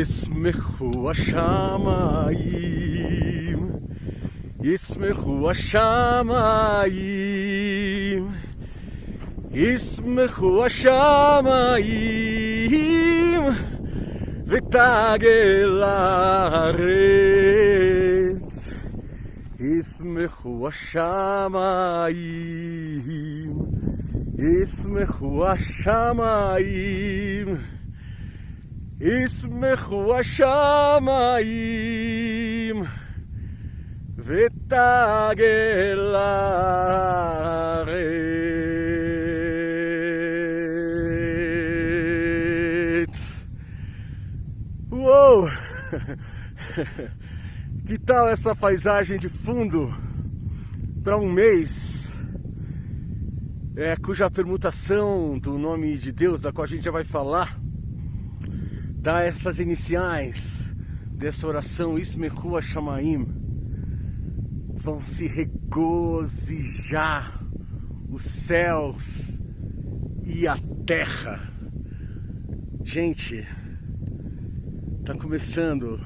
ישמחו השמיים, ישמחו השמיים, ישמחו השמיים, ותגל הארץ. ישמחו השמיים, ישמחו השמיים, ישמחו השמיים, ותגל הארץ. Uou! Que tal essa paisagem de fundo para um mês, cuja permutação do nome de Deus, da qual a gente já vai falar, dá essas iniciais dessa oração, Yismechu Hashamayim, vão se regozijar os céus e a terra. Gente, tá começando,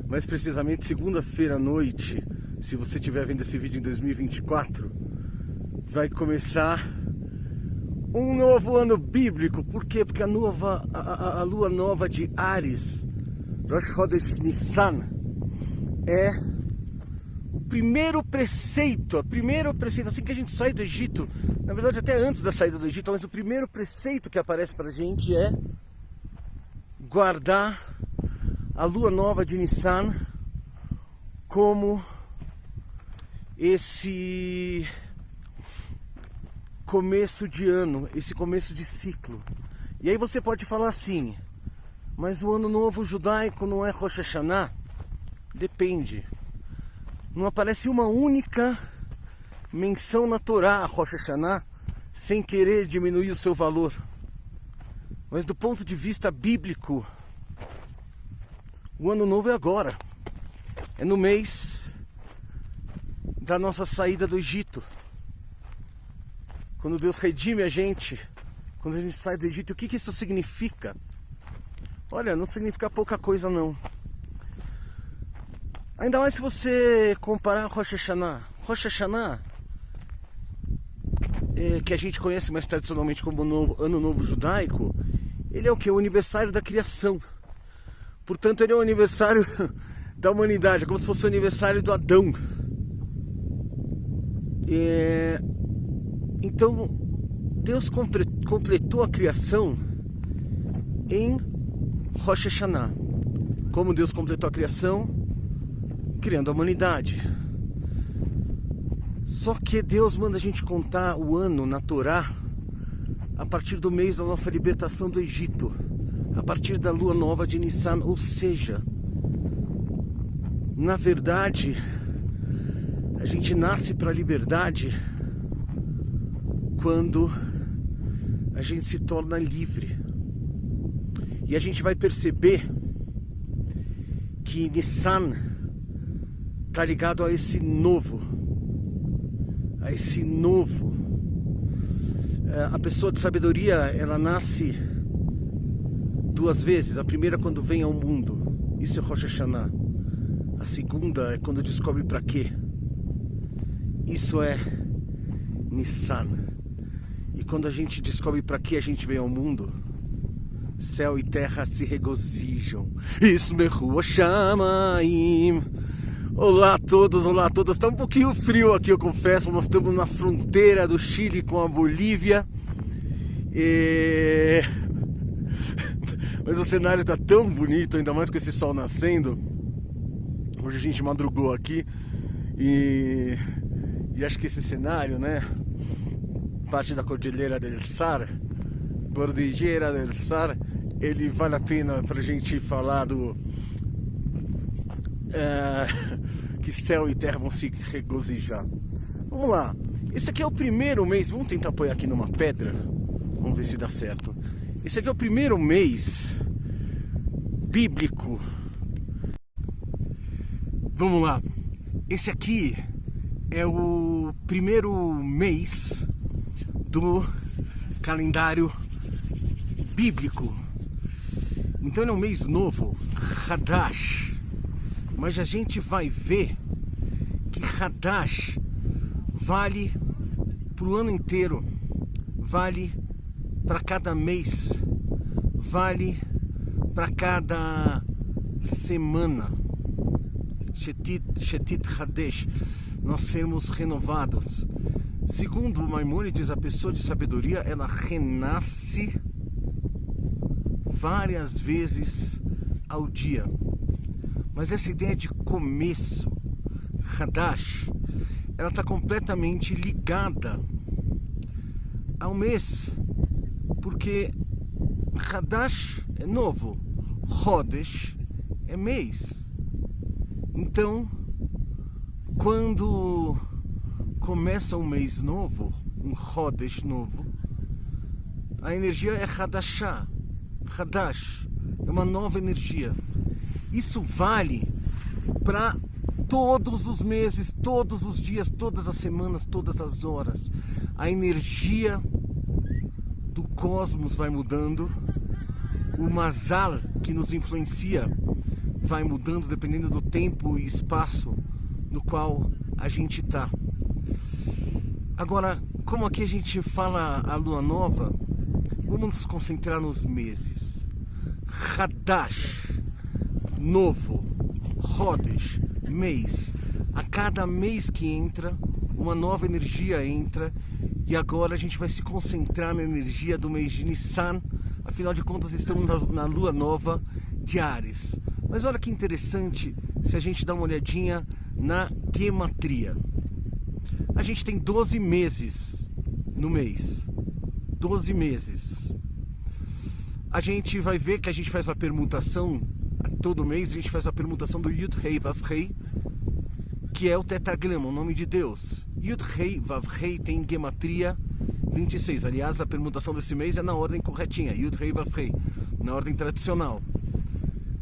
mais precisamente segunda-feira à noite, se você estiver vendo esse vídeo em 2024, vai começar um novo ano bíblico. Por quê? Porque a lua nova de Ares, Rosh Chodesh Nissan, é o primeiro preceito, assim que a gente sai do Egito, na verdade até antes da saída do Egito, mas o primeiro preceito que aparece pra gente é guardar a lua nova de Nissan como esse começo de ano, esse começo de ciclo. E aí você pode falar assim, mas o ano novo judaico não é Rosh Hashanah? Depende. Não aparece uma única menção na Torá a Rosh Hashanah, sem querer diminuir o seu valor. Mas do ponto de vista bíblico, o ano novo é agora. É no mês da nossa saída do Egito. Quando Deus redime a gente, quando a gente sai do Egito, o que isso significa? Olha, não significa pouca coisa não. Ainda mais se você comparar Rosh Hashanah. Rosh Hashanah, que a gente conhece mais tradicionalmente como Ano Novo Judaico, ele é o que? O aniversário da criação. Portanto, ele é o aniversário da humanidade, é como se fosse o aniversário do Adão. Então, Deus completou a criação em Rosh Hashanah. Como Deus completou a criação? Criando a humanidade. Só que Deus manda a gente contar o ano na Torá a partir do mês da nossa libertação do Egito, a partir da lua nova de Nissan, ou seja, na verdade, a gente nasce para a liberdade quando a gente se torna livre. E a gente vai perceber que Nissan está ligado a esse novo. A pessoa de sabedoria, ela nasce duas vezes. A primeira quando vem ao mundo, isso é Rosh Hashanah. A segunda é quando descobre para quê. Isso é Nissan. E quando a gente descobre para que a gente veio ao mundo, céu e terra se regozijam. Yismechu Hashamayim. Olá a todos, olá a todas. Está um pouquinho frio aqui, eu confesso. Nós estamos na fronteira do Chile com a Bolívia. Mas o cenário está tão bonito, ainda mais com esse sol nascendo. Hoje a gente madrugou aqui e acho que esse cenário, né, parte da Cordilheira del Sar, ele vale a pena para a gente falar do que céu e terra vão se regozijar. Vamos lá, esse aqui é o primeiro mês. Vamos tentar apoiar aqui numa pedra, vamos ver se dá certo. Esse aqui é o primeiro mês bíblico. Vamos lá, esse aqui é o primeiro mês do calendário bíblico. Então ele é um mês novo, Hadash. Mas a gente vai ver que Hadash vale para o ano inteiro, vale para cada mês, vale para cada semana. Shetit Hadesh, nós sermos renovados. Segundo Maimônides, a pessoa de sabedoria, ela renasce várias vezes ao dia. Mas essa ideia de começo, Hadash, ela está completamente ligada ao mês, porque Hadash é novo, Chodesh é mês. Então, quando começa um mês novo, um Chodesh novo, a energia é Hadashah, Hadash, é uma nova energia. Isso vale para todos os meses, todos os dias, todas as semanas, todas as horas. A energia do cosmos vai mudando, o Mazal que nos influencia vai mudando dependendo do tempo e espaço no qual a gente está. Agora, como aqui a gente fala a lua nova, vamos nos concentrar nos meses. Hadash, novo, Chodesh, mês. A cada mês que entra, uma nova energia entra, e agora a gente vai se concentrar na energia do mês de Nissan. Afinal de contas, estamos na lua nova de Áries. Mas olha que interessante se a gente dá uma olhadinha na gematria. A gente tem 12 meses no mês. 12 meses. A gente vai ver que a gente faz a permutação, todo mês a gente faz a permutação do Yud Hei Vav Hei, que é o tetragrama, o nome de Deus. Yud Hei Vav Hei tem gematria 26. Aliás, a permutação desse mês é na ordem corretinha, Yud Hei Vav Hei, na ordem tradicional.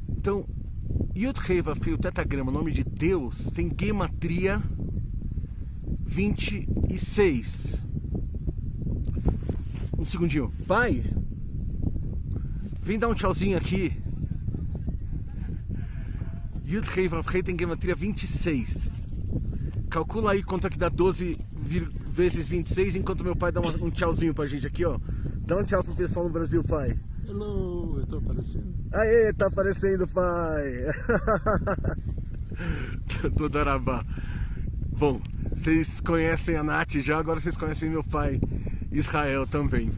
Então, Yud Hei Vav Hei, o tetragrama, o nome de Deus, tem gematria 26. Um segundinho. Pai, vem dar um tchauzinho aqui. Yud Hei Vav Hei tem gematria 26. Calcula aí quanto é que dá 12 vezes 26, enquanto meu pai dá um tchauzinho pra gente aqui, ó. Dá um tchau pro pessoal no Brasil, pai. Hello, eu tô aparecendo. Aê, tá aparecendo, pai. Do Darabá. Bom, vocês conhecem a Nath já, agora vocês conhecem meu pai, Israel, também.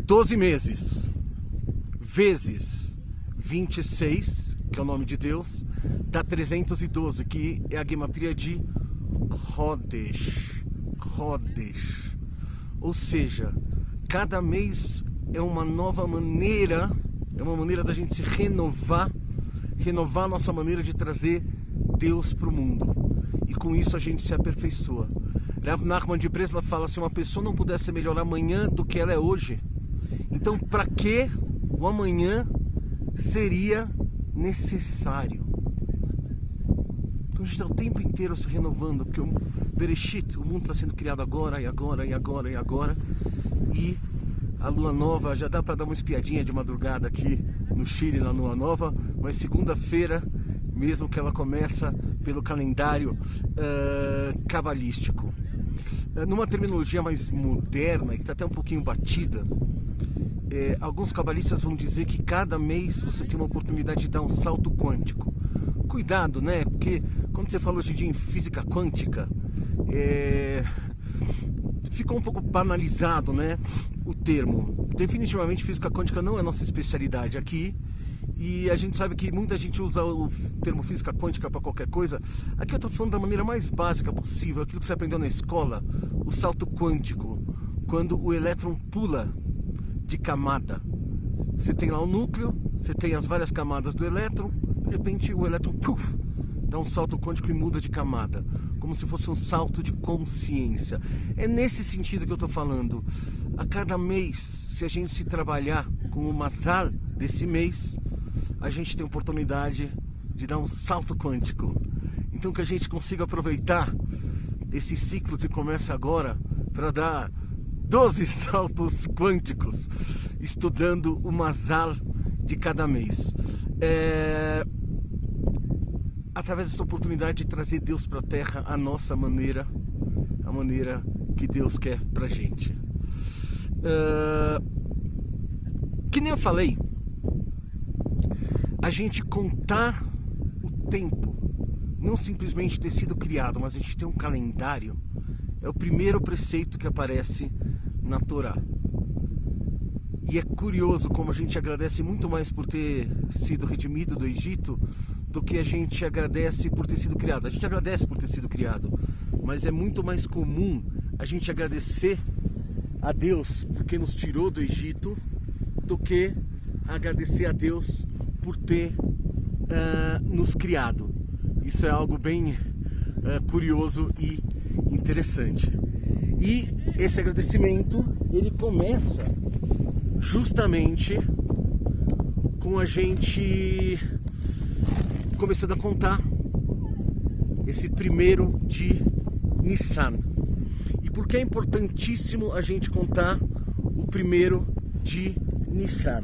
12 meses vezes 26, que é o nome de Deus, dá 312, que é a gematria de Chodesh. Chodesh. Ou seja, cada mês é uma nova maneira, é uma maneira da gente se renovar a nossa maneira de trazer Deus para o mundo. E com isso a gente se aperfeiçoa. Rav Nachman de Breslov fala: se uma pessoa não pudesse ser melhor amanhã do que ela é hoje, então para que o amanhã seria necessário? Então a gente está o tempo inteiro se renovando, porque o Bereshit, o mundo está sendo criado agora, e agora, e agora, e agora. E a lua nova, já dá para dar uma espiadinha de madrugada aqui no Chile, na lua nova, mas segunda-feira, mesmo que ela começa pelo calendário cabalístico. Numa terminologia mais moderna, e que está até um pouquinho batida, alguns cabalistas vão dizer que cada mês você tem uma oportunidade de dar um salto quântico. Cuidado, né? Porque quando você fala hoje em dia em física quântica, ficou um pouco banalizado, né, o termo. Definitivamente física quântica não é nossa especialidade aqui, e a gente sabe que muita gente usa o termo física quântica para qualquer coisa. Aqui eu estou falando da maneira mais básica possível, aquilo que você aprendeu na escola, o salto quântico, quando o elétron pula de camada. Você tem lá o núcleo, você tem as várias camadas do elétron, de repente o elétron dá um salto quântico e muda de camada, como se fosse um salto de consciência. É nesse sentido que eu estou falando. A cada mês, se a gente se trabalhar com o Mazal desse mês, a gente tem oportunidade de dar um salto quântico. Então que a gente consiga aproveitar esse ciclo que começa agora para dar 12 saltos quânticos, estudando o Mazal de cada mês. Através dessa oportunidade de trazer Deus para a Terra a nossa maneira, a maneira que Deus quer para a gente. Que nem eu falei, a gente contar o tempo, não simplesmente ter sido criado, mas a gente ter um calendário, é o primeiro preceito que aparece na Torá. E é curioso como a gente agradece muito mais por ter sido redimido do Egito do que a gente agradece por ter sido criado. A gente agradece por ter sido criado, mas é muito mais comum a gente agradecer a Deus porque nos tirou do Egito do que agradecer a Deus por ter nos criado. Isso é algo bem curioso e interessante. E esse agradecimento, ele começa justamente com a gente começando a contar esse primeiro de Nissan. E por que é importantíssimo a gente contar o primeiro de Nissan?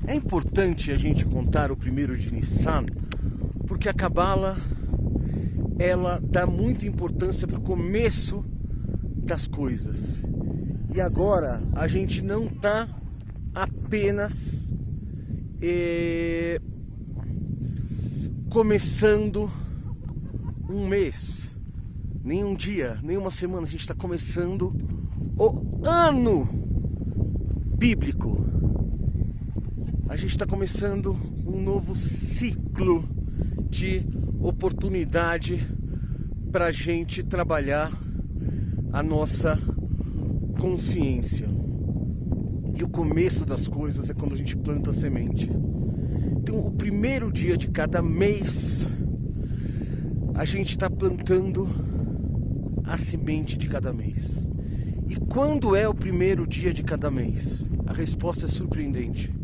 É importante a gente contar o primeiro de Nissan porque a Cabala, ela dá muita importância para o começo das coisas. E agora a gente não está apenas começando um mês, nem um dia, nem uma semana, a gente está começando o ano bíblico. A gente está começando um novo ciclo de oportunidade para a gente trabalhar a nossa consciência. E o começo das coisas é quando a gente planta a semente. Então, o primeiro dia de cada mês, a gente está plantando a semente de cada mês. E quando é o primeiro dia de cada mês? A resposta é surpreendente.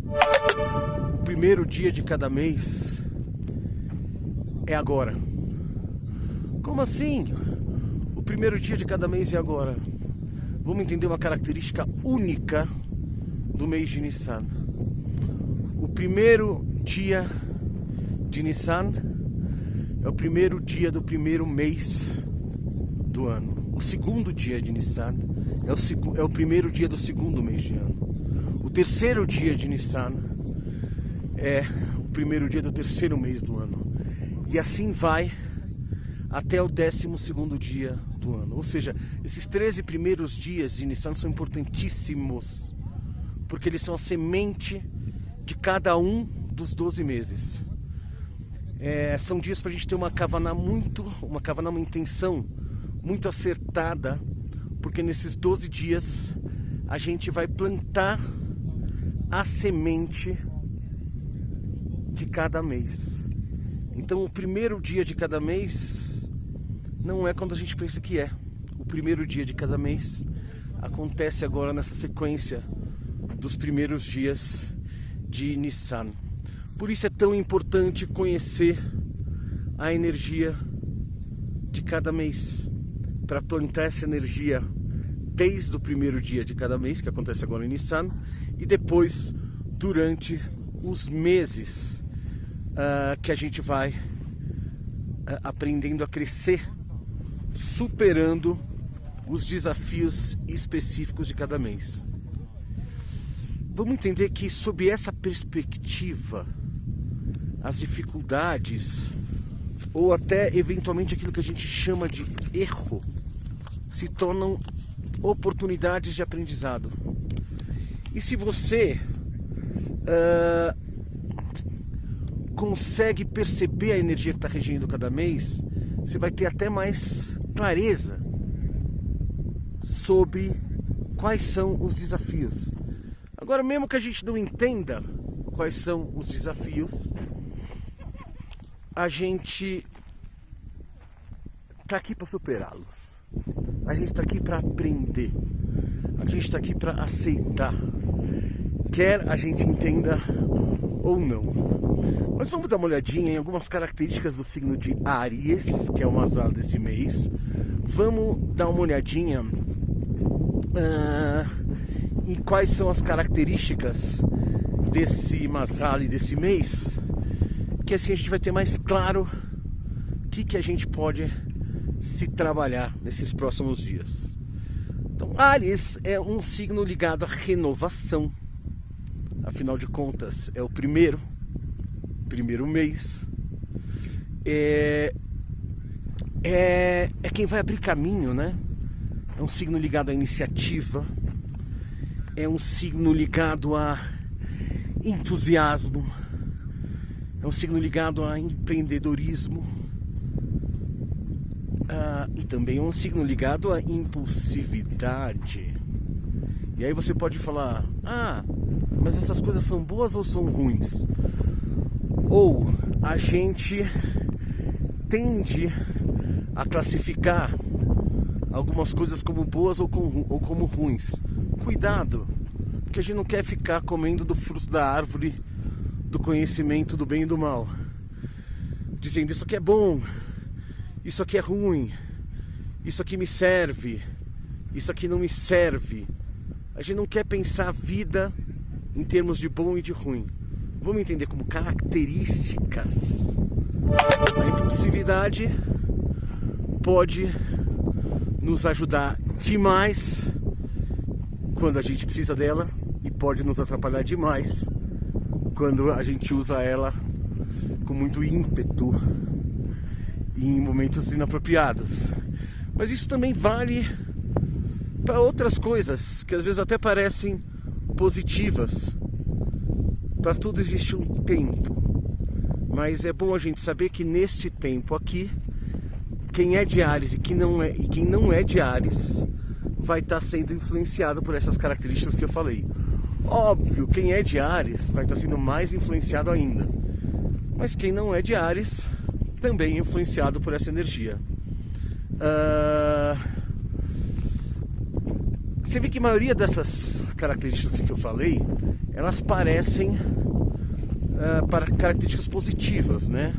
O primeiro dia de cada mês é agora. Como assim? O primeiro dia de cada mês é agora. Vamos entender uma característica única do mês de Nissan. O primeiro dia de Nissan é o primeiro dia do primeiro mês do ano. O segundo dia de Nissan é o primeiro dia do segundo mês de ano. O terceiro dia de Nissan é o primeiro dia do terceiro mês do ano. E assim vai até o 12º dia do ano. Ou seja, esses 13 primeiros dias de Nissan são importantíssimos, porque eles são a semente de cada um dos 12 meses. São dias para a gente ter uma kavaná, uma intenção muito acertada, porque nesses 12 dias a gente vai plantar a semente de cada mês. Então o primeiro dia de cada mês não é quando a gente pensa que é. O primeiro dia de cada mês acontece agora nessa sequência dos primeiros dias de Nissan. Por isso é tão importante conhecer a energia de cada mês, para plantar essa energia desde o primeiro dia de cada mês, que acontece agora em Nissan, e depois durante os meses que a gente vai aprendendo a crescer, superando os desafios específicos de cada mês. Vamos entender que, sob essa perspectiva, as dificuldades, ou até eventualmente aquilo que a gente chama de erro, se tornam oportunidades de aprendizado. E se você consegue perceber a energia que está regindo cada mês, você vai ter até mais clareza sobre quais são os desafios. Agora, mesmo que a gente não entenda quais são os desafios, a gente está aqui para superá-los. A gente está aqui para aprender. A gente está aqui para aceitar, quer a gente entenda ou não. Mas vamos dar uma olhadinha em algumas características do signo de Áries, que é o Mazal desse mês. Vamos dar uma olhadinha E quais são as características desse Masali, desse mês, que assim a gente vai ter mais claro o que a gente pode se trabalhar nesses próximos dias. Então, Áries é um signo ligado à renovação. Afinal de contas, é o primeiro mês. É quem vai abrir caminho, né? É um signo ligado à iniciativa. É um signo ligado a entusiasmo. É um signo ligado a empreendedorismo. E também é um signo ligado à impulsividade. E aí você pode falar: mas essas coisas são boas ou são ruins? Ou a gente tende a classificar algumas coisas como boas ou como ruins. Cuidado, porque a gente não quer ficar comendo do fruto da árvore do conhecimento do bem e do mal, dizendo isso aqui é bom, isso aqui é ruim, isso aqui me serve, isso aqui não me serve. A gente não quer pensar a vida em termos de bom e de ruim. Vamos entender como características. A impulsividade pode nos ajudar demais quando a gente precisa dela, e pode nos atrapalhar demais quando a gente usa ela com muito ímpeto e em momentos inapropriados. Mas isso também vale para outras coisas que às vezes até parecem positivas. Para tudo existe um tempo, mas é bom a gente saber que neste tempo aqui, quem é de Áries e quem não é de Áries vai estar sendo influenciado por essas características que eu falei. Óbvio, quem é de Áries vai estar sendo mais influenciado ainda, mas quem não é de Áries também é influenciado por essa energia. Você vê que a maioria dessas características que eu falei, elas parecem para características positivas, né?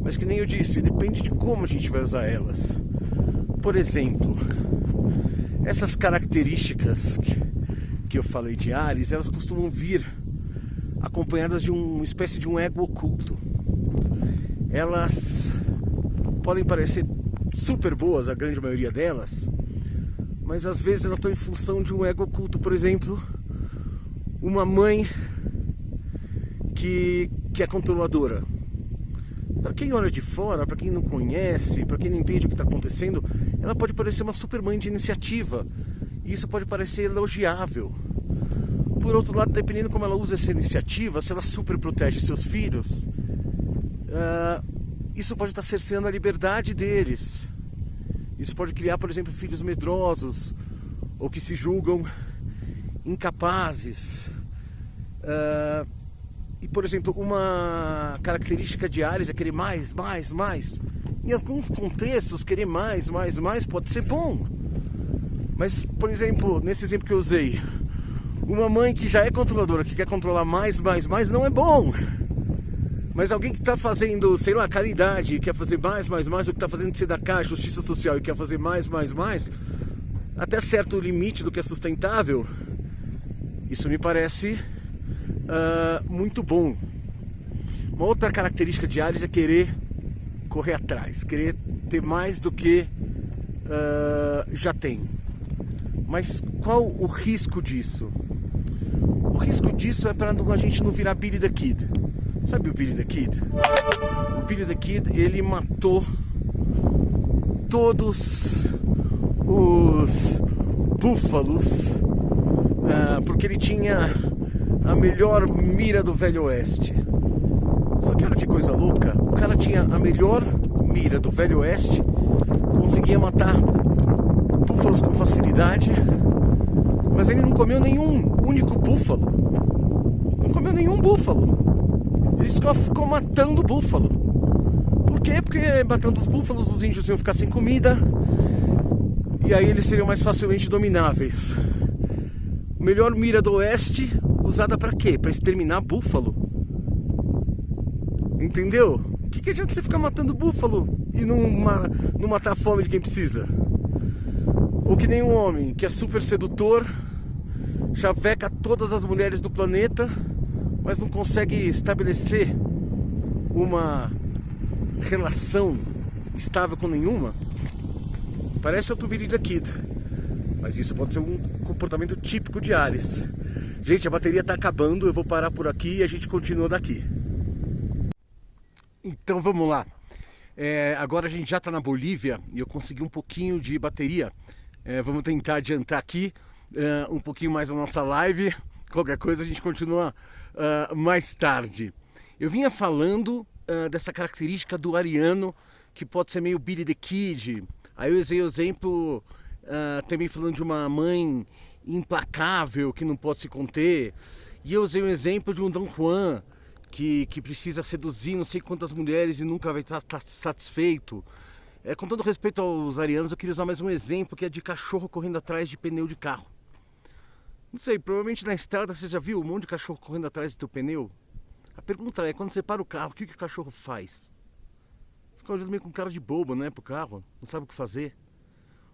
Mas que nem eu disse, depende de como a gente vai usar elas. Por exemplo, essas características que eu falei de Áries, elas costumam vir acompanhadas de uma espécie de um ego oculto. Elas podem parecer super boas, a grande maioria delas, mas às vezes elas estão em função de um ego oculto. Por exemplo, uma mãe que é controladora. Para quem olha de fora, para quem não conhece, para quem não entende o que está acontecendo, ela pode parecer uma super mãe de iniciativa, e isso pode parecer elogiável. Por outro lado, dependendo como ela usa essa iniciativa, se ela super protege seus filhos, isso pode estar cerceando a liberdade deles. Isso pode criar, por exemplo, filhos medrosos, ou que se julgam incapazes. E, por exemplo, uma característica de Áries é querer mais. Em alguns contextos, querer mais pode ser bom. Mas, por exemplo, nesse exemplo que eu usei, uma mãe que já é controladora, que quer controlar mais, não é bom. Mas alguém que está fazendo, sei lá, caridade, e quer fazer mais, ou que está fazendo tzedakah, justiça social, e quer fazer mais, até certo limite do que é sustentável, isso me parece muito bom. Uma outra característica de Áries é querer correr atrás, querer ter mais do que já tem. Mas qual o risco disso? O risco disso é para a gente não virar Billy the Kid. Sabe o Billy the Kid? O Billy the Kid, ele matou todos os búfalos porque ele tinha a melhor mira do Velho Oeste. Só que olha que coisa louca, o cara tinha a melhor mira do Velho Oeste, conseguia matar búfalos com facilidade, mas ele não comeu nenhum único búfalo. Não comeu nenhum búfalo. Ele só ficou matando búfalo. Por quê? Porque matando os búfalos os índios iam ficar sem comida, e aí eles seriam mais facilmente domináveis. Melhor mira do Oeste, usada para quê? Para exterminar búfalo. Entendeu? O que adianta você ficar matando búfalo e não matar a fome de quem precisa? Ou que nem um homem que é super sedutor, chaveca todas as mulheres do planeta, mas não consegue estabelecer uma relação estável com nenhuma. Parece o Tubirida Kid, mas isso pode ser um comportamento típico de Ares. Gente, a bateria tá acabando, eu vou parar por aqui e a gente continua daqui. Então vamos lá. Agora a gente já tá na Bolívia e eu consegui um pouquinho de bateria. Vamos tentar adiantar aqui um pouquinho mais a nossa live. Qualquer coisa a gente continua mais tarde. Eu vinha falando dessa característica do ariano, que pode ser meio Billy the Kid. Aí eu usei o exemplo também falando de uma mãe implacável, que não pode se conter. E eu usei um exemplo de um Dom Juan, que precisa seduzir não sei quantas mulheres e nunca vai estar satisfeito. Com todo respeito aos arianos, eu queria usar mais um exemplo, que é de cachorro correndo atrás de pneu de carro. Não sei, provavelmente na estrada você já viu um monte de cachorro correndo atrás do teu pneu. A pergunta é, quando você para o carro, o que o cachorro faz? Fica olhando meio com cara de bobo, né, pro carro, não sabe o que fazer.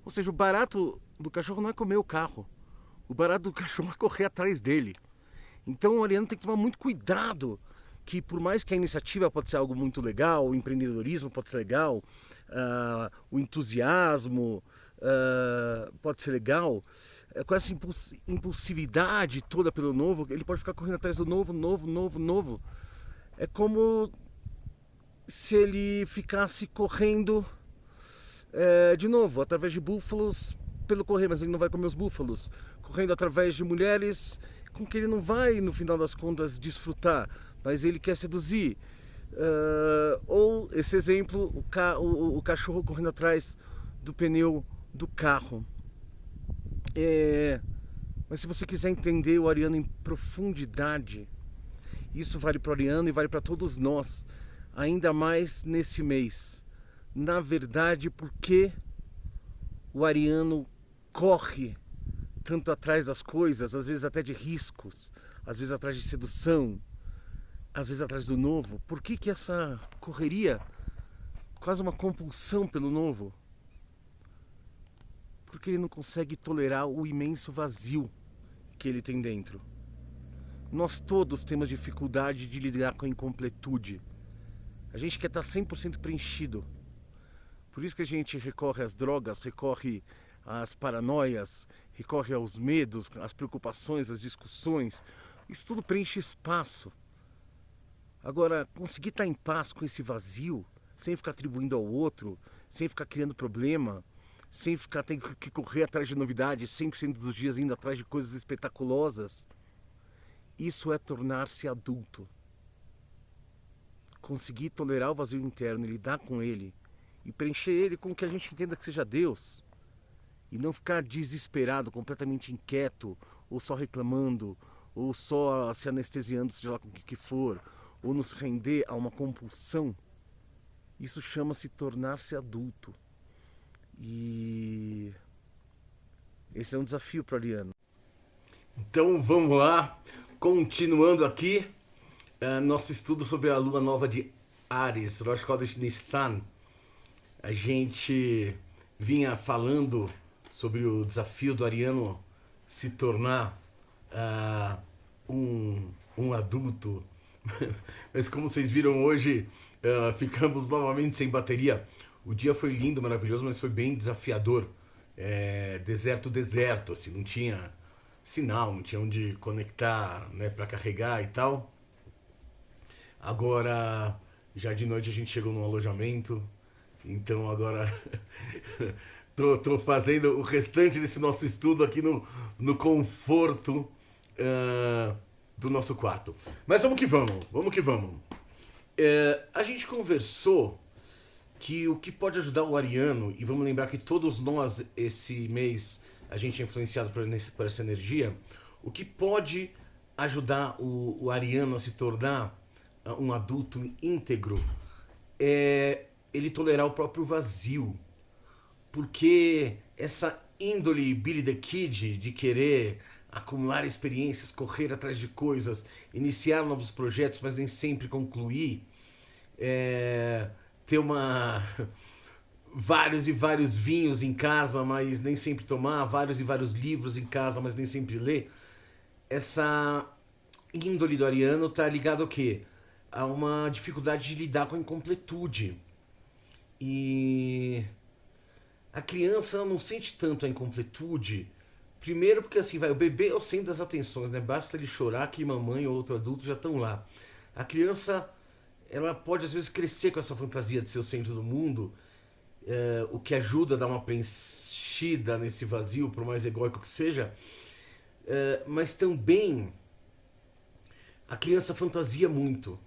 Ou seja, o barato do cachorro não é comer o carro. O barato do cachorro é correr atrás dele. Então o ariano tem que tomar muito cuidado, que por mais que a iniciativa pode ser algo muito legal, o empreendedorismo pode ser legal, o entusiasmo pode ser legal, com essa impulsividade toda pelo novo, ele pode ficar correndo atrás do novo. É como se ele ficasse correndo de novo, através de búfalos pelo correr, mas ele não vai comer os búfalos, correndo através de mulheres com que ele não vai, no final das contas, desfrutar, mas ele quer seduzir. Ou esse exemplo, o cachorro correndo atrás do pneu do carro. Mas se você quiser entender o ariano em profundidade, isso vale para o ariano e vale para todos nós, ainda mais nesse mês. Na verdade, por que o ariano corre tanto atrás das coisas, às vezes até de riscos, às vezes atrás de sedução, às vezes atrás do novo? Por que essa correria, quase uma compulsão pelo novo? Porque ele não consegue tolerar o imenso vazio que ele tem dentro. Nós todos temos dificuldade de lidar com a incompletude. A gente quer estar 100% preenchido. Por isso que a gente recorre às drogas, recorre às paranoias, recorre aos medos, às preocupações, às discussões. Isso tudo preenche espaço. Agora, conseguir estar em paz com esse vazio, sem ficar atribuindo ao outro, sem ficar criando problema, sem ficar tendo que correr atrás de novidades, 100% dos dias indo atrás de coisas espetaculosas, isso é tornar-se adulto. Conseguir tolerar o vazio interno e lidar com ele, e preencher ele com o que a gente entenda que seja Deus, e não ficar desesperado, completamente inquieto, ou só reclamando, ou só se anestesiando, seja lá com o que for, ou nos render a uma compulsão. Isso chama-se tornar-se adulto. E esse é um desafio para o ariano. Então vamos lá, continuando aqui nosso estudo sobre a lua nova de Ares, Rosh Chodesh Nissan. A gente vinha falando sobre o desafio do ariano se tornar um adulto. Mas como vocês viram hoje, ficamos novamente sem bateria. O dia foi lindo, maravilhoso, mas foi bem desafiador. Deserto, assim, não tinha sinal, não tinha onde conectar, né, para carregar e tal. Agora, já de noite a gente chegou num alojamento, então agora tô fazendo o restante desse nosso estudo aqui no conforto do nosso quarto. Mas vamos que vamos. A gente conversou que o que pode ajudar o ariano, e vamos lembrar que todos nós esse mês a gente é influenciado por essa energia, o que pode ajudar o ariano a se tornar um adulto íntegro é ele tolerar o próprio vazio. Porque essa índole Billy the Kid de querer acumular experiências, correr atrás de coisas, iniciar novos projetos, mas nem sempre concluir, ter vários e vários vinhos em casa, mas nem sempre tomar, vários e vários livros em casa, mas nem sempre ler. Essa índole do ariano tá ligado ao quê? A uma dificuldade de lidar com a incompletude. E a criança ela não sente tanto a incompletude. Primeiro porque assim, vai, o bebê é o centro das atenções, né? Basta ele chorar que mamãe ou outro adulto já estão lá. A criança, ela pode às vezes crescer com essa fantasia de ser o centro do mundo, o que ajuda a dar uma preenchida nesse vazio, por mais egóico que seja, mas também a criança fantasia muito.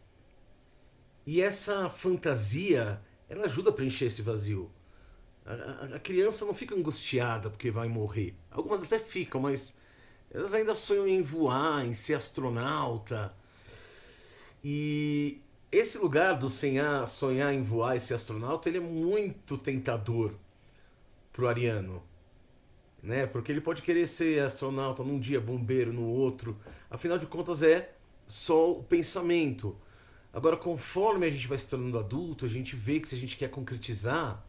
E essa fantasia, ela ajuda a preencher esse vazio. A criança não fica angustiada porque vai morrer. Algumas até ficam, mas elas ainda sonham em voar, em ser astronauta. E esse lugar do sonhar em voar e ser astronauta, ele é muito tentador pro ariano, né? Porque ele pode querer ser astronauta num dia, bombeiro no outro. Afinal de contas é só o pensamento. Agora, conforme a gente vai se tornando adulto, a gente vê que se a gente quer concretizar,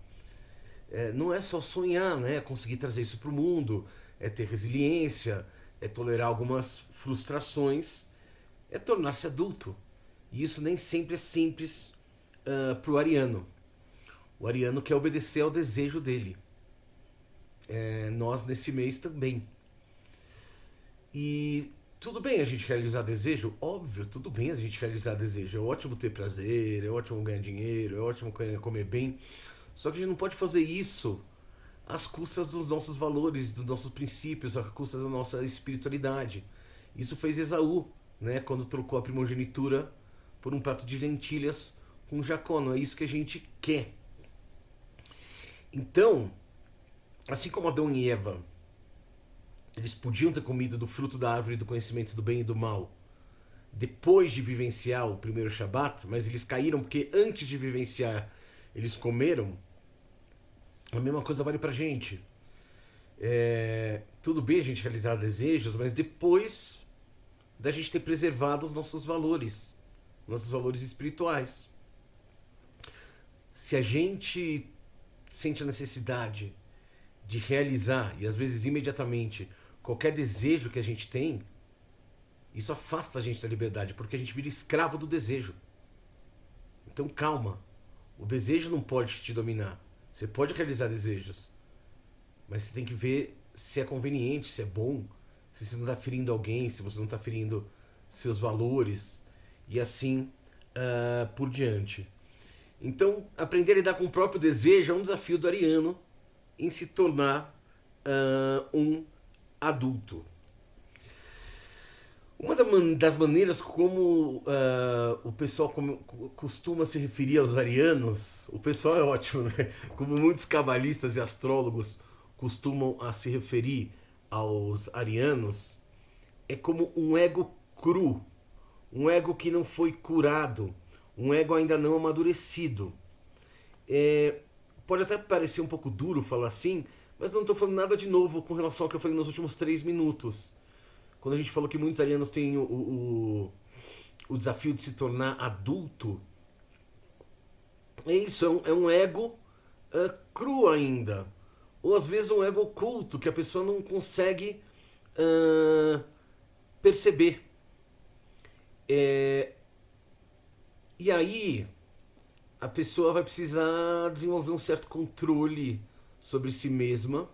não é só sonhar, né? É conseguir trazer isso para o mundo, é ter resiliência, é tolerar algumas frustrações, é tornar-se adulto. E isso nem sempre é simples para o ariano. O ariano quer obedecer ao desejo dele. Nós nesse mês também. E tudo bem a gente realizar desejo? Óbvio, tudo bem a gente realizar desejo. É ótimo ter prazer, é ótimo ganhar dinheiro, é ótimo comer bem. Só que a gente não pode fazer isso às custas dos nossos valores, dos nossos princípios, às custas da nossa espiritualidade. Isso fez Esaú, né, quando trocou a primogenitura por um prato de lentilhas com Jacó. Não é isso que a gente quer. Então, assim como Adão e Eva, eles podiam ter comido do fruto da árvore do conhecimento do bem e do mal depois de vivenciar o primeiro Shabat, mas eles caíram porque antes de vivenciar eles comeram. A mesma coisa vale pra gente. Tudo bem a gente realizar desejos, mas depois da gente ter preservado os nossos valores espirituais. Se a gente sente a necessidade de realizar, e às vezes imediatamente, qualquer desejo que a gente tem, isso afasta a gente da liberdade, porque a gente vira escravo do desejo. Então calma, o desejo não pode te dominar. Você pode realizar desejos, mas você tem que ver se é conveniente, se é bom, se você não está ferindo alguém, se você não está ferindo seus valores, e assim por diante. Então, aprender a lidar com o próprio desejo é um desafio do ariano em se tornar um adulto. Uma das maneiras como o pessoal costuma se referir aos arianos, o pessoal é ótimo, né? Como muitos cabalistas e astrólogos costumam a se referir aos arianos, é como um ego cru, um ego que não foi curado, um ego ainda não amadurecido. Pode até parecer um pouco duro falar assim, mas não estou falando nada de novo com relação ao que eu falei nos últimos 3 minutos. Quando a gente falou que muitos arianos têm o desafio de se tornar adulto, é isso, é um ego cru ainda. Ou às vezes um ego oculto que a pessoa não consegue perceber. E aí a pessoa vai precisar desenvolver um certo controle sobre si mesma.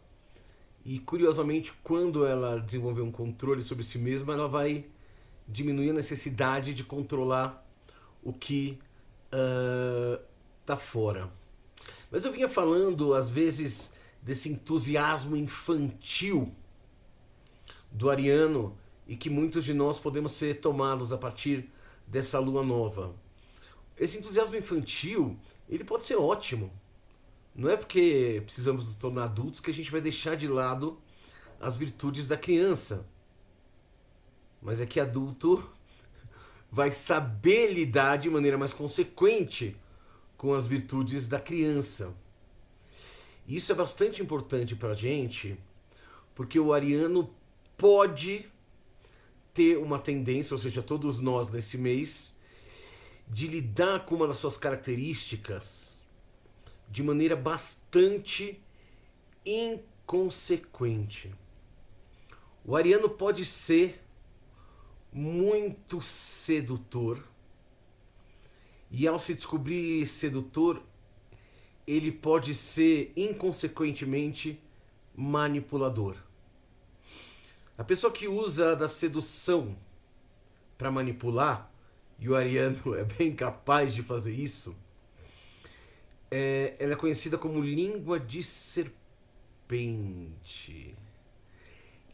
E curiosamente, quando ela desenvolver um controle sobre si mesma, ela vai diminuir a necessidade de controlar o que tá fora. Mas eu vinha falando, às vezes, desse entusiasmo infantil do ariano e que muitos de nós podemos ser tomados a partir dessa lua nova. Esse entusiasmo infantil, ele pode ser ótimo. Não é porque precisamos nos tornar adultos que a gente vai deixar de lado as virtudes da criança. Mas é que adulto vai saber lidar de maneira mais consequente com as virtudes da criança. E isso é bastante importante pra gente, porque o ariano pode ter uma tendência, ou seja, todos nós nesse mês, de lidar com uma das suas características de maneira bastante inconsequente. O ariano pode ser muito sedutor, e ao se descobrir sedutor, ele pode ser inconsequentemente manipulador. A pessoa que usa da sedução para manipular, e o ariano é bem capaz de fazer isso, ela é conhecida como língua de serpente.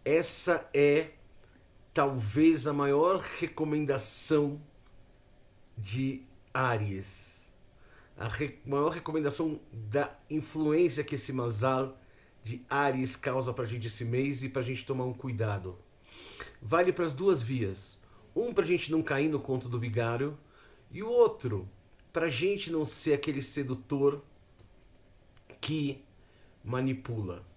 Essa é talvez a maior recomendação de Áries. Maior recomendação da influência que esse Mazal de Áries causa pra gente esse mês e pra gente tomar um cuidado. Vale para as duas vias. Um, pra gente não cair no conto do vigário, e o outro, pra gente não ser aquele sedutor que manipula.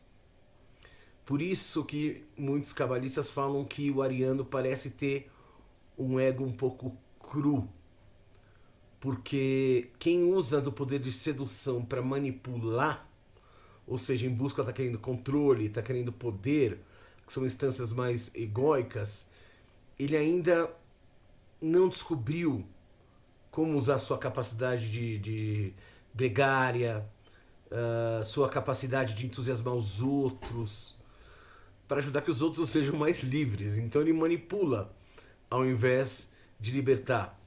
Por isso que muitos cabalistas falam que o ariano parece ter um ego um pouco cru. Porque quem usa do poder de sedução para manipular, ou seja, em busca está querendo controle, está querendo poder, que são instâncias mais egóicas, ele ainda não descobriu como usar sua capacidade de gregária, sua capacidade de entusiasmar os outros, para ajudar que os outros sejam mais livres. Então ele manipula ao invés de libertar.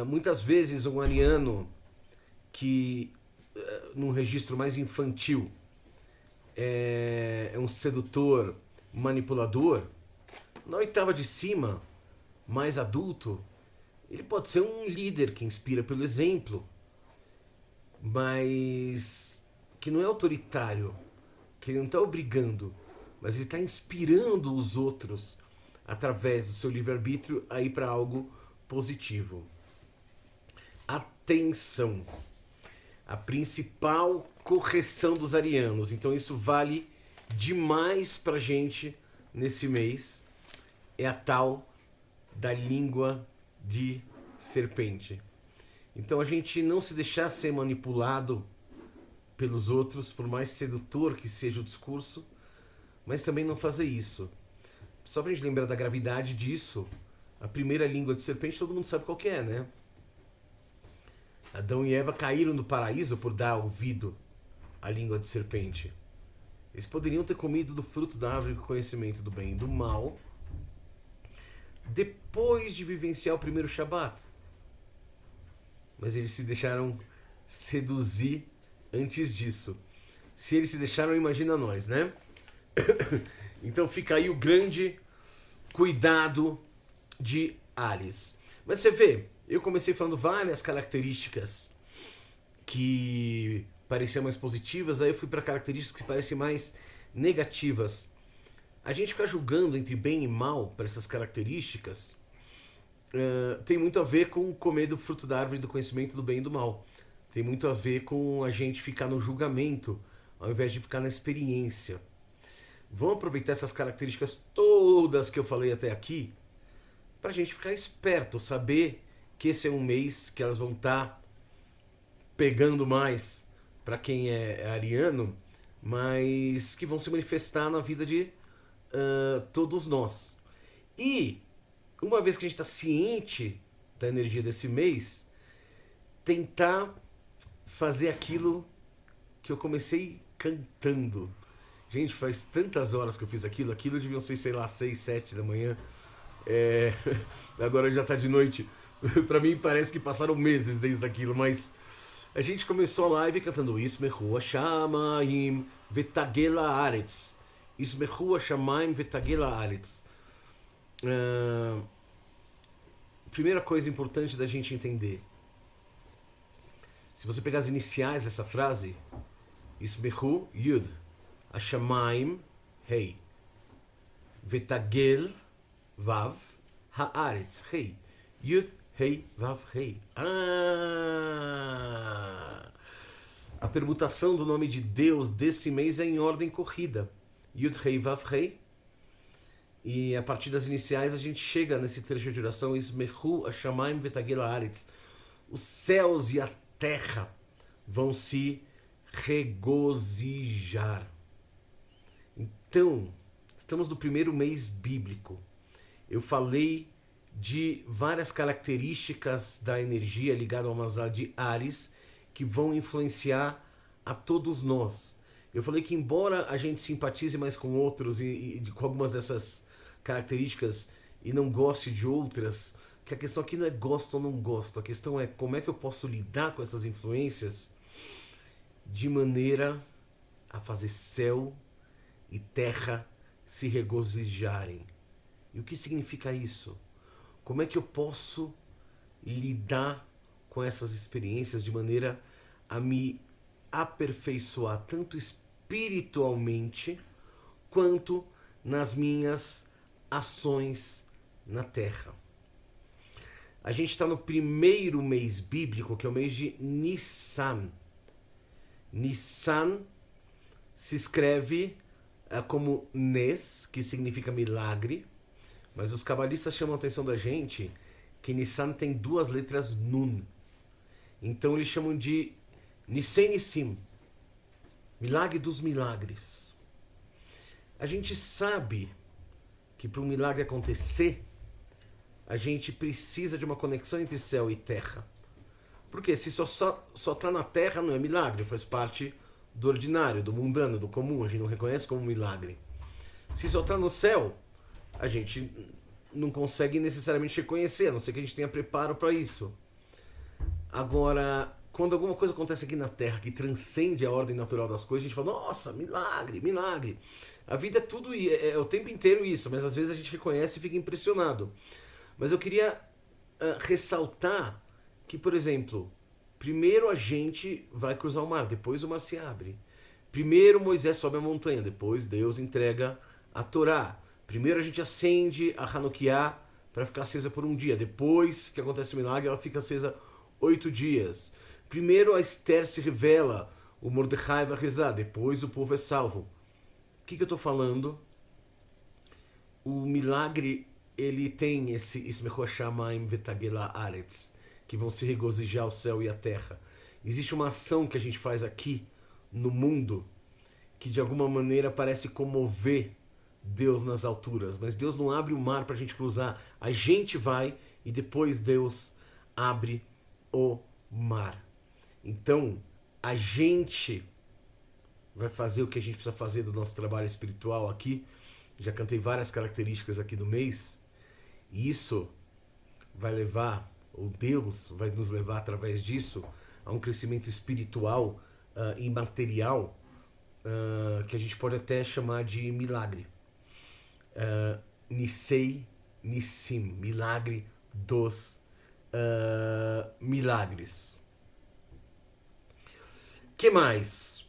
Muitas vezes um ariano que num registro mais infantil é um sedutor manipulador, na oitava de cima, mais adulto, ele pode ser um líder que inspira pelo exemplo, mas que não é autoritário, que ele não está obrigando, mas ele está inspirando os outros através do seu livre-arbítrio a ir para algo positivo. Atenção! A principal correção dos arianos, então isso vale demais pra gente nesse mês, é a tal da língua de serpente. Então a gente não se deixar ser manipulado pelos outros, por mais sedutor que seja o discurso, mas também não fazer isso. Só pra gente lembrar da gravidade disso, a primeira língua de serpente todo mundo sabe qual que é, né? Adão e Eva caíram do paraíso por dar ouvido à língua de serpente. Eles poderiam ter comido do fruto da árvore do conhecimento do bem e do mal depois de vivenciar o primeiro Shabat. Mas eles se deixaram seduzir antes disso. Se eles se deixaram, imagina nós, né? Então fica aí o grande cuidado de Áries. Mas você vê, eu comecei falando várias características que pareciam mais positivas, aí eu fui para características que parecem mais negativas. A gente ficar julgando entre bem e mal para essas características tem muito a ver com comer do fruto da árvore do conhecimento do bem e do mal. Tem muito a ver com a gente ficar no julgamento ao invés de ficar na experiência. Vamos aproveitar essas características todas que eu falei até aqui para a gente ficar esperto, saber que esse é um mês que elas vão estar pegando mais para quem é ariano, mas que vão se manifestar na vida de todos nós. E uma vez que a gente está ciente da energia desse mês, tentar fazer aquilo que eu comecei cantando. Gente, faz tantas horas que eu fiz aquilo deviam ser, sei lá, 6, 7 da manhã. Agora já está de noite. Pra mim parece que passaram meses desde aquilo, mas a gente começou a live cantando Ismechu Hashamayim Vetagel Haaretz. Ismechu Hashamayim Vetagel Haaretz. Primeira coisa importante da gente entender. Se você pegar as iniciais dessa frase, Ismechu Yud, Hashamayim Hei, Vetagel Vav, Haaretz Hei, Yud Rei, Vav, Rei. A permutação do nome de Deus desse mês é em ordem corrida. Yud, Rei, Vav, Rei. E a partir das iniciais a gente chega nesse trecho de oração. Ismechu Hashamayim Vetagel Haaretz. Os céus e a terra vão se regozijar. Então, estamos no primeiro mês bíblico. Eu falei de várias características da energia ligada ao Mazal de Áries que vão influenciar a todos nós. Eu falei que embora a gente simpatize mais com outros e com algumas dessas características e não goste de outras, que a questão aqui não é gosto ou não gosto, a questão é como é que eu posso lidar com essas influências de maneira a fazer céu e terra se regozijarem. E o que significa isso? Como é que eu posso lidar com essas experiências de maneira a me aperfeiçoar tanto espiritualmente quanto nas minhas ações na terra? A gente está no primeiro mês bíblico, que é o mês de Nissan. Nissan se escreve como Nes, que significa milagre, mas os cabalistas chamam a atenção da gente que Nissan tem duas letras Nun. Então eles chamam de Nisei Nissim, milagre dos milagres. A gente sabe que para um milagre acontecer, a gente precisa de uma conexão entre céu e terra. Porque se só tá na terra não é milagre, faz parte do ordinário, do mundano, do comum, a gente não reconhece como milagre. Se só tá no céu, a gente não consegue necessariamente reconhecer, a não ser que a gente tenha preparo para isso. Agora, quando alguma coisa acontece aqui na Terra que transcende a ordem natural das coisas, a gente fala, nossa, milagre, milagre. A vida é tudo, é o tempo inteiro isso, mas às vezes a gente reconhece e fica impressionado. Mas eu queria ressaltar que, por exemplo, primeiro a gente vai cruzar o mar, depois o mar se abre. Primeiro Moisés sobe a montanha, depois Deus entrega a Torá. Primeiro a gente acende a Hanukkah para ficar acesa por um dia. Depois que acontece o milagre, ela fica acesa 8 dias. Primeiro a Esther se revela, o Mordecai vai rezar, depois o povo é salvo. O que eu estou falando? O milagre, ele tem esse Ismechu Shamayim Vetagela Aretz, que vão se regozijar o céu e a terra. Existe uma ação que a gente faz aqui no mundo que de alguma maneira parece comover Deus nas alturas, mas Deus não abre o mar para a gente cruzar. A gente vai e depois Deus abre o mar. Então, a gente vai fazer o que a gente precisa fazer do nosso trabalho espiritual aqui. Já cantei várias características aqui do mês. E isso vai levar, ou Deus vai nos levar através disso, a um crescimento espiritual e material que a gente pode até chamar de milagre. Nisei Nissim, milagre dos milagres. Que mais?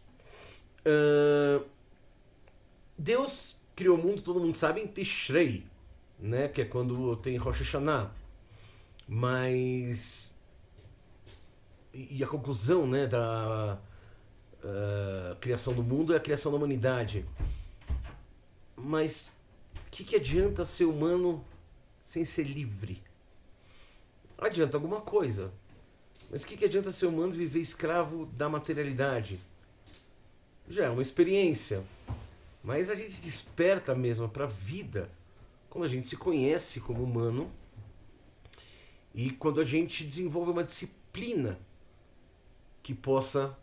Deus criou o mundo, todo mundo sabe, em Tishrei, né? Que é quando tem Rosh Hashanah. Mas e a conclusão, né, da criação do mundo é a criação da humanidade. Mas o que adianta ser humano sem ser livre? Adianta alguma coisa. Mas o que adianta ser humano viver escravo da materialidade? Já é uma experiência. Mas a gente desperta mesmo para a vida quando a gente se conhece como humano e quando a gente desenvolve uma disciplina que possa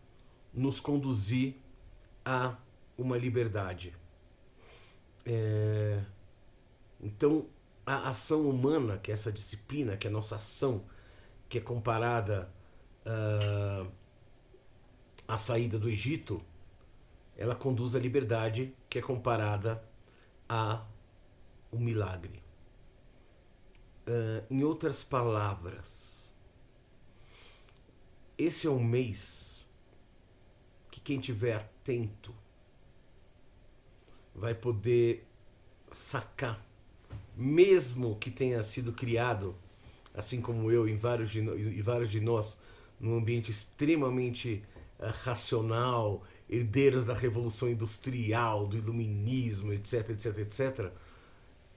nos conduzir a uma liberdade. Então, a ação humana, que é essa disciplina, que é a nossa ação, que é comparada à saída do Egito, ela conduz à liberdade, que é comparada a um milagre. Em outras palavras, esse é um mês que quem tiver atento vai poder sacar, mesmo que tenha sido criado, assim como eu e vários de nós, num ambiente extremamente racional, herdeiros da Revolução Industrial, do Iluminismo, etc, etc, etc.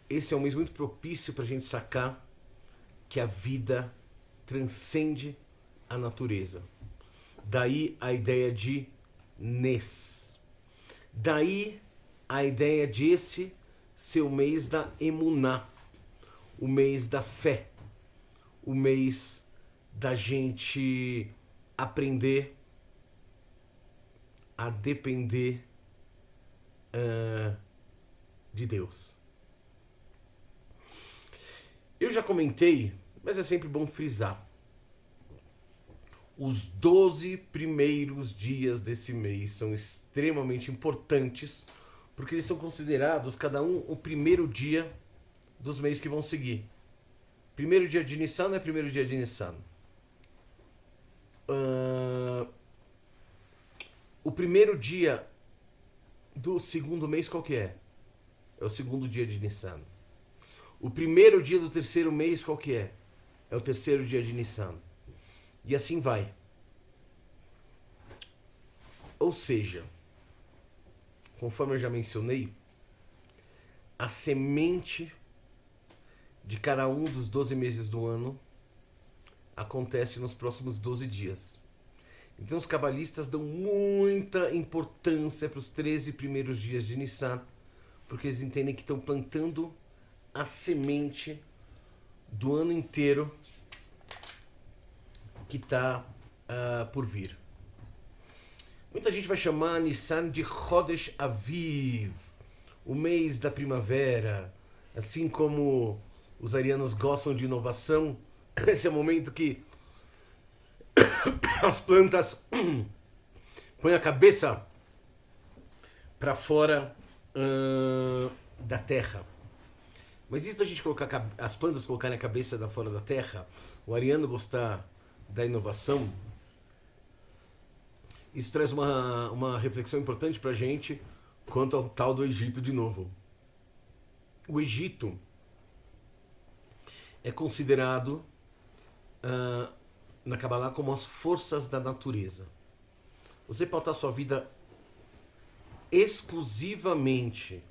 Esse é um mês muito propício para a gente sacar que a vida transcende a natureza. Daí a ideia de Nes. Daí a ideia de esse ser o mês da emuná, o mês da fé, o mês da gente aprender a depender de Deus. Eu já comentei, mas é sempre bom frisar. Os 12 primeiros dias desse mês são extremamente importantes, porque eles são considerados, cada um, o primeiro dia dos meses que vão seguir. Primeiro dia de Nissan é primeiro dia de Nissan. O primeiro dia do segundo mês qual que é? É o segundo dia de Nissan. O primeiro dia do terceiro mês qual que é? É o terceiro dia de Nissan. E assim vai. Ou seja, conforme eu já mencionei, a semente de cada um dos 12 meses do ano acontece nos próximos 12 dias. Então os cabalistas dão muita importância para os 13 primeiros dias de Nissan, porque eles entendem que estão plantando a semente do ano inteiro que está por vir. Muita gente vai chamar Nissan de Chodesh Aviv, o mês da primavera. Assim como os arianos gostam de inovação, esse é o momento que as plantas põem a cabeça para fora da terra. Mas isso da gente colocar as plantas colocarem a cabeça da fora da terra, o ariano gostar da inovação, isso traz uma reflexão importante pra gente quanto ao tal do Egito de novo. O Egito é considerado na Kabbalah como as forças da natureza. Você pautar sua vida exclusivamente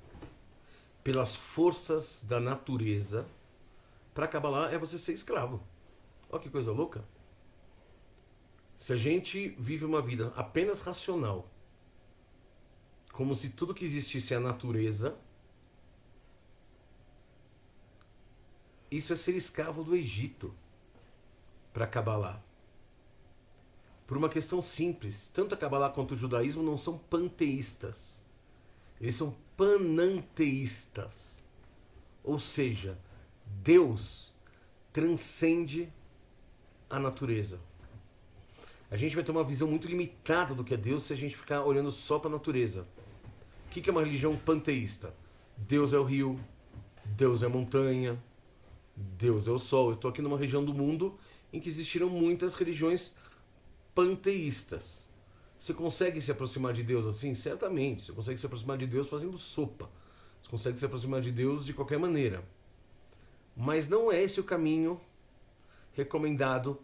pelas forças da natureza, para Kabbalah é você ser escravo. Olha que coisa louca. Se a gente vive uma vida apenas racional, como se tudo que existisse é a natureza, isso é ser escravo do Egito para Kabbalah. Por uma questão simples, tanto a Kabbalah quanto o judaísmo não são panteístas. Eles são pananteístas. Ou seja, Deus transcende a natureza. A gente vai ter uma visão muito limitada do que é Deus se a gente ficar olhando só para a natureza. O que é uma religião panteísta? Deus é o rio, Deus é a montanha, Deus é o sol. Eu estou aqui numa região do mundo em que existiram muitas religiões panteístas. Você consegue se aproximar de Deus assim? Certamente. Você consegue se aproximar de Deus fazendo sopa. Você consegue se aproximar de Deus de qualquer maneira. Mas não é esse o caminho recomendado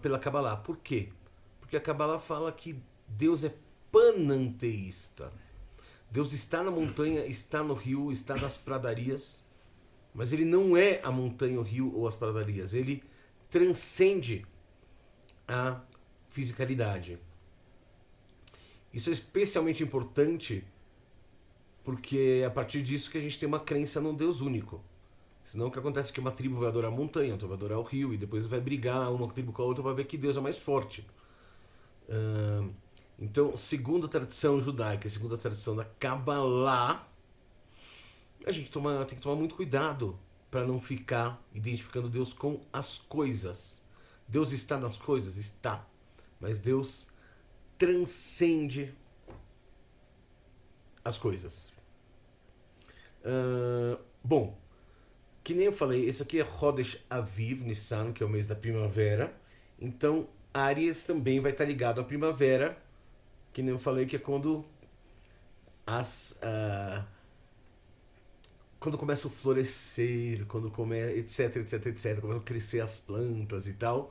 pela Kabbalah. Por quê? Porque a Kabbalah fala que Deus é pananteísta. Deus está na montanha, está no rio, está nas pradarias, mas ele não é a montanha, o rio ou as pradarias. Ele transcende a fisicalidade. Isso é especialmente importante porque é a partir disso que a gente tem uma crença num Deus único. Senão o que acontece é que uma tribo vai adorar a montanha, outra vai adorar o rio, e depois vai brigar uma tribo com a outra para ver que Deus é mais forte. Então, segundo a tradição judaica, segundo a tradição da Kabbalah, a gente tem que tomar muito cuidado para não ficar identificando Deus com as coisas. Deus está nas coisas? Está. Mas Deus transcende as coisas. Bom, que nem eu falei, esse aqui é Chodesh Aviv, Nissan, que é o mês da primavera. Então, Áries também vai estar ligado à primavera, que nem eu falei, que é quando quando começa a florescer, quando começa, etc, etc, etc, começam a crescer as plantas e tal.